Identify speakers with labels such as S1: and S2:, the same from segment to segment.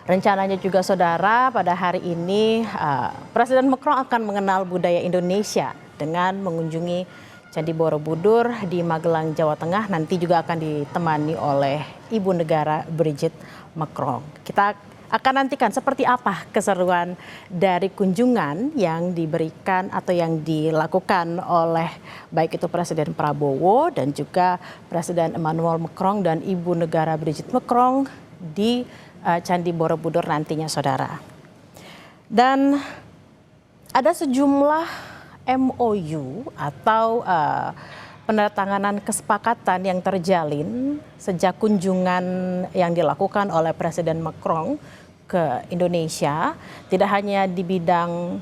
S1: Rencananya juga saudara pada hari ini Presiden Macron akan mengenal budaya Indonesia dengan mengunjungi Candi Borobudur di Magelang, Jawa Tengah. Nanti juga akan ditemani oleh Ibu Negara Brigitte Macron. Kita akan nantikan seperti apa keseruan dari kunjungan yang diberikan atau yang dilakukan oleh baik itu Presiden Prabowo dan juga Presiden Emmanuel Macron dan Ibu Negara Brigitte Macron di Candi Borobudur nantinya saudara. Dan ada sejumlah MOU atau penandatanganan kesepakatan yang terjalin sejak kunjungan yang dilakukan oleh Presiden Macron ke Indonesia, tidak hanya di bidang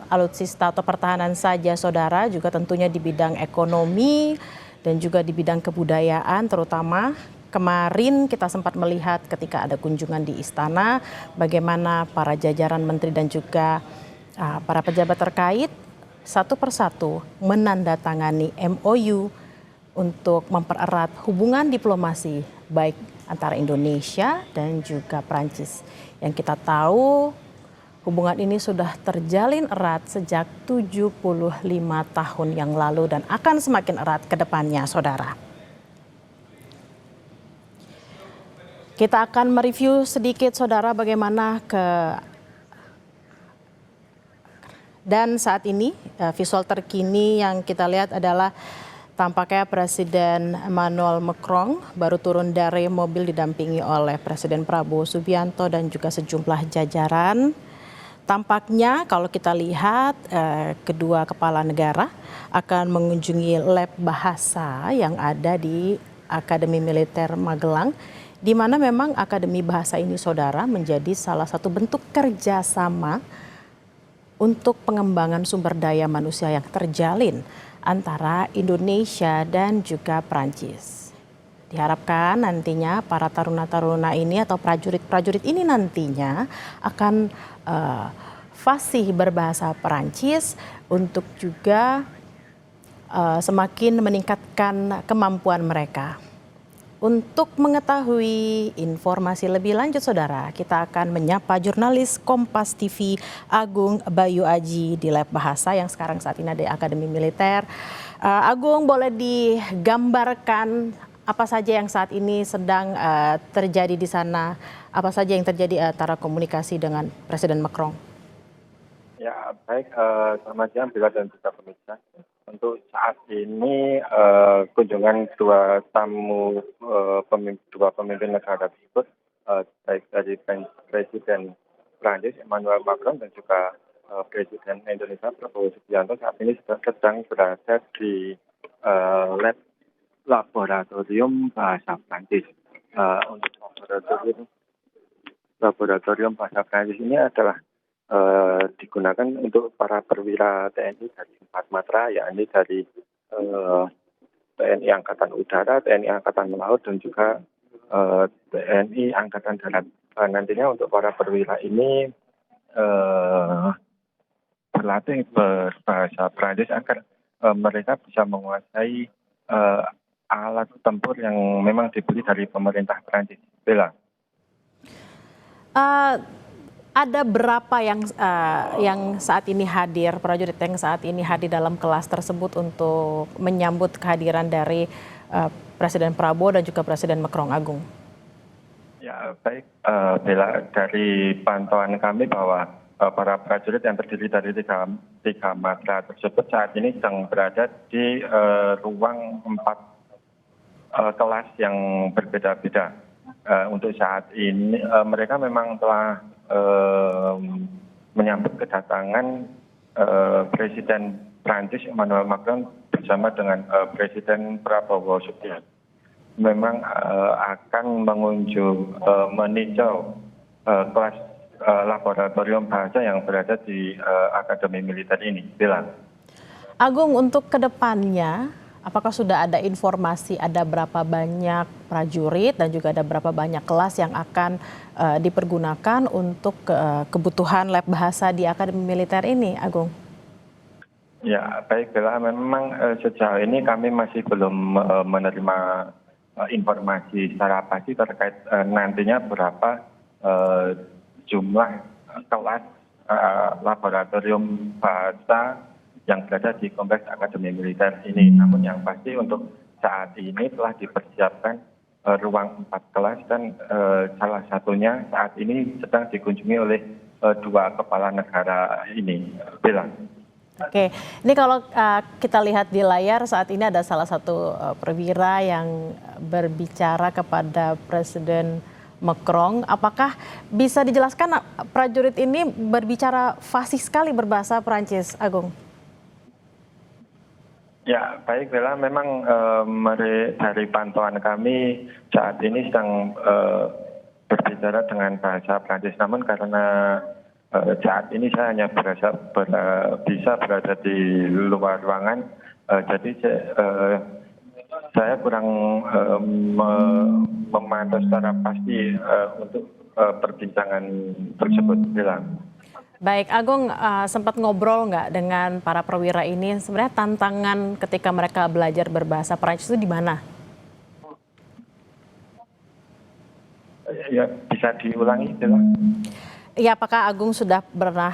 S1: alutsista atau pertahanan saja saudara, juga tentunya di bidang ekonomi dan juga di bidang kebudayaan terutama. Kemarin kita sempat melihat ketika ada kunjungan di istana bagaimana para jajaran menteri dan juga para pejabat terkait satu persatu menandatangani MOU untuk mempererat hubungan diplomasi baik antara Indonesia dan juga Prancis. Yang kita tahu hubungan ini sudah terjalin erat sejak 75 tahun yang lalu dan akan semakin erat ke depannya saudara. Kita akan mereview sedikit saudara bagaimana dan saat ini visual terkini yang kita lihat adalah tampaknya Presiden Emmanuel Macron baru turun dari mobil didampingi oleh Presiden Prabowo Subianto dan juga sejumlah jajaran. Tampaknya kalau kita lihat kedua kepala negara akan mengunjungi lab bahasa yang ada di Akademi Militer Magelang, di mana memang Akademi Bahasa ini saudara menjadi salah satu bentuk kerjasama untuk pengembangan sumber daya manusia yang terjalin antara Indonesia dan juga Prancis. Diharapkan nantinya para taruna-taruna ini atau prajurit-prajurit ini nantinya akan fasih berbahasa Prancis untuk juga semakin meningkatkan kemampuan mereka. Untuk mengetahui informasi lebih lanjut saudara, kita akan menyapa jurnalis Kompas TV Agung Bayu Aji di lab bahasa yang sekarang saat ini ada di Akademi Militer. Agung, boleh digambarkan apa saja yang saat ini sedang terjadi di sana, apa saja yang terjadi antara komunikasi dengan Presiden Macron?
S2: Ya baik, selamat siang Bila dan juga pemirsa. Untuk saat ini kunjungan dua pemimpin negara tersebut, baik dari Presiden Prancis Emmanuel Macron dan juga Presiden Indonesia Prabowo Subianto saat ini sedang berada di laboratorium bahasa Prancis. Untuk laboratorium bahasa Prancis ini adalah digunakan untuk para perwira TNI dari 4 matra, yakni dari TNI Angkatan Udara, TNI Angkatan Laut, dan juga TNI Angkatan Darat. Nantinya untuk para perwira ini berlatih berbahasa Prancis agar mereka bisa menguasai alat tempur yang memang dibeli dari pemerintah Prancis. Bella.
S1: Ada berapa yang saat ini hadir, prajurit yang saat ini hadir dalam kelas tersebut untuk menyambut kehadiran dari Presiden Prabowo dan juga Presiden Macron, Agung?
S2: Ya baik, Bella, dari pantauan kami bahwa para prajurit yang terdiri dari tiga matra tersebut saat ini sedang berada di ruang 4 kelas yang berbeda-beda. Untuk saat ini mereka memang telah menyambut kedatangan Presiden Prancis Emmanuel Macron bersama dengan Presiden Prabowo Subianto. Memang akan meninjau kelas laboratorium bahasa yang berada di Akademi Militer ini. Bella.
S1: Agung, untuk kedepannya apakah sudah ada informasi ada berapa banyak prajurit dan juga ada berapa banyak kelas yang akan dipergunakan untuk kebutuhan lab bahasa di Akademi Militer ini, Agung?
S2: Ya baik Bella, memang sejauh ini kami masih belum menerima informasi secara pasti terkait nantinya berapa eh, jumlah kelas laboratorium bahasa yang berada di Kompleks Akademi Militer ini. Namun yang pasti untuk saat ini telah dipersiapkan ruang 4 kelas dan salah satunya saat ini sedang dikunjungi oleh 2 kepala negara ini. Bella.
S1: Oke, ini kalau kita lihat di layar saat ini ada salah satu perwira yang berbicara kepada Presiden Macron. Apakah bisa dijelaskan prajurit ini berbicara fasih sekali berbahasa Perancis, Agung?
S2: Ya, baik Bella, memang dari pantauan kami saat ini sedang berbicara dengan bahasa Prancis. Namun karena saat ini saya hanya bisa berada di luar ruangan, jadi saya kurang memantau secara pasti untuk perbincangan tersebut. Bella.
S1: Baik, Agung sempat ngobrol nggak dengan para perwira ini? Sebenarnya tantangan ketika mereka belajar berbahasa Perancis itu di mana?
S2: Ya, bisa diulangi, Bella?
S1: Ya, apakah Agung sudah pernah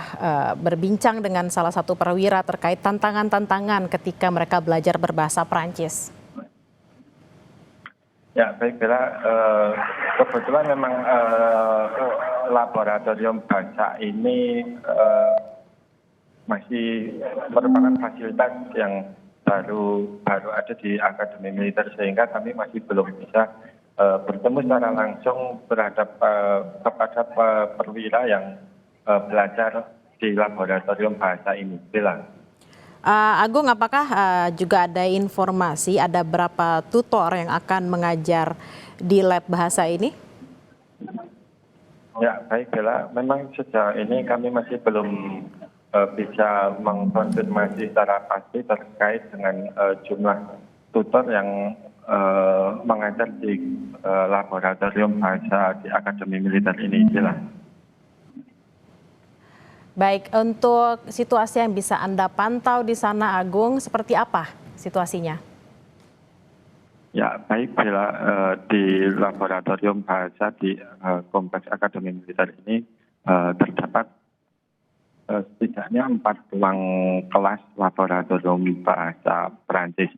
S1: berbincang dengan salah satu perwira terkait tantangan-tantangan ketika mereka belajar berbahasa Perancis?
S2: Ya, baik Bella. Kebetulan memang laboratorium bahasa ini masih merupakan fasilitas yang baru ada di Akademi Militer, sehingga kami masih belum bisa bertemu secara langsung kepada perwira yang belajar di laboratorium bahasa ini. Bella.
S1: Agung, apakah juga ada informasi ada berapa tutor yang akan mengajar di lab bahasa ini?
S2: Ya, baik Bella. Memang sejauh ini kami masih belum bisa mengkonfirmasi secara pasti terkait dengan jumlah tutor yang mengajar di laboratorium bahasa di Akademi Militer ini. Bella.
S1: Baik, untuk situasi yang bisa Anda pantau di sana, Agung, seperti apa situasinya?
S2: Ya, baik Bella, di laboratorium bahasa di Kompleks Akademi Militer ini terdapat setidaknya 4 ruang kelas laboratorium bahasa Perancis.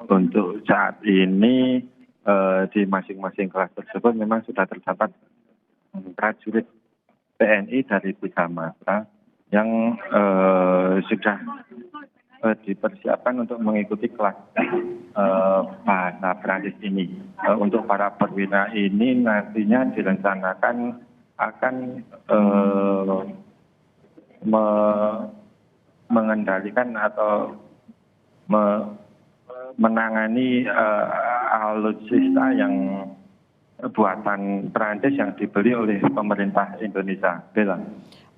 S2: Untuk saat ini di masing-masing kelas tersebut memang sudah terdapat prajurit TNI dari 3 matra yang sudah dipersiapkan untuk mengikuti kelas bahasa Perancis ini. Untuk para perwira ini nantinya direncanakan akan mengendalikan atau menangani alutsista yang buatan Perancis yang dibeli oleh pemerintah Indonesia. Bella.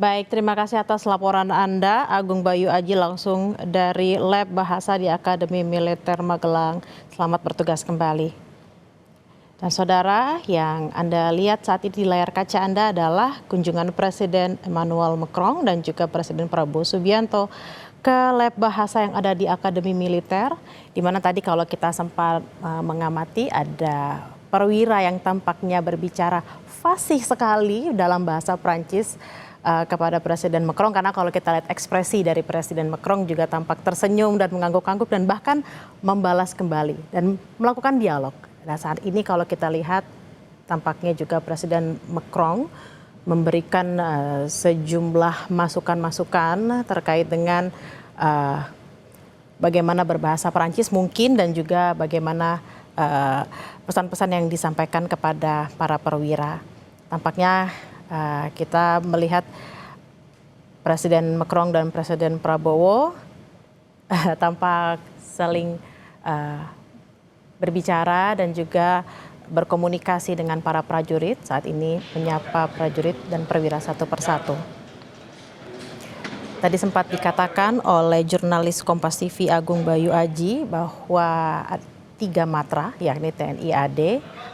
S1: Baik, terima kasih atas laporan Anda, Agung Bayu Aji langsung dari Lab Bahasa di Akademi Militer Magelang. Selamat bertugas kembali. Dan saudara, yang Anda lihat saat ini di layar kaca Anda adalah kunjungan Presiden Emmanuel Macron dan juga Presiden Prabowo Subianto ke Lab Bahasa yang ada di Akademi Militer, di mana tadi kalau kita sempat mengamati ada perwira yang tampaknya berbicara fasih sekali dalam bahasa Prancis kepada Presiden Macron, karena kalau kita lihat ekspresi dari Presiden Macron juga tampak tersenyum dan mengangguk-angguk dan bahkan membalas kembali dan melakukan dialog. Nah, saat ini kalau kita lihat tampaknya juga Presiden Macron memberikan sejumlah masukan-masukan terkait dengan bagaimana berbahasa Perancis mungkin dan juga bagaimana pesan-pesan yang disampaikan kepada para perwira. Tampaknya kita melihat Presiden Macron dan Presiden Prabowo tampak saling berbicara dan juga berkomunikasi dengan para prajurit. Saat ini menyapa prajurit dan perwira satu persatu. Tadi sempat dikatakan oleh jurnalis Kompas TV Agung Bayu Aji bahwa 3 matra, yakni TNI AD,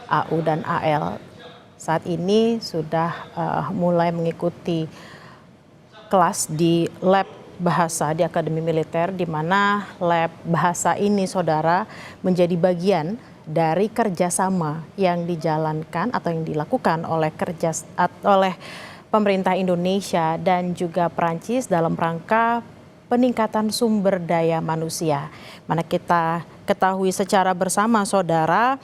S1: AU, dan AL, saat ini sudah mulai mengikuti kelas di Lab Bahasa di Akademi Militer, di mana Lab Bahasa ini, saudara, menjadi bagian dari kerjasama yang dijalankan atau yang dilakukan oleh pemerintah Indonesia dan juga Prancis dalam rangka peningkatan sumber daya manusia. Mana kita ketahui secara bersama, saudara,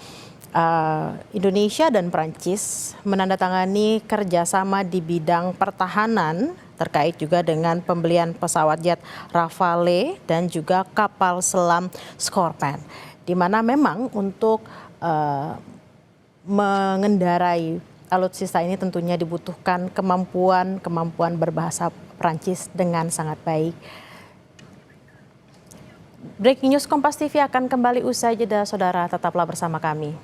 S1: Indonesia dan Prancis menandatangani kerjasama di bidang pertahanan terkait juga dengan pembelian pesawat jet Rafale dan juga kapal selam Scorpion, di mana memang untuk mengendarai alutsista ini tentunya dibutuhkan kemampuan berbahasa Prancis dengan sangat baik. Breaking News Kompas TV akan kembali usai jeda, saudara, tetaplah bersama kami.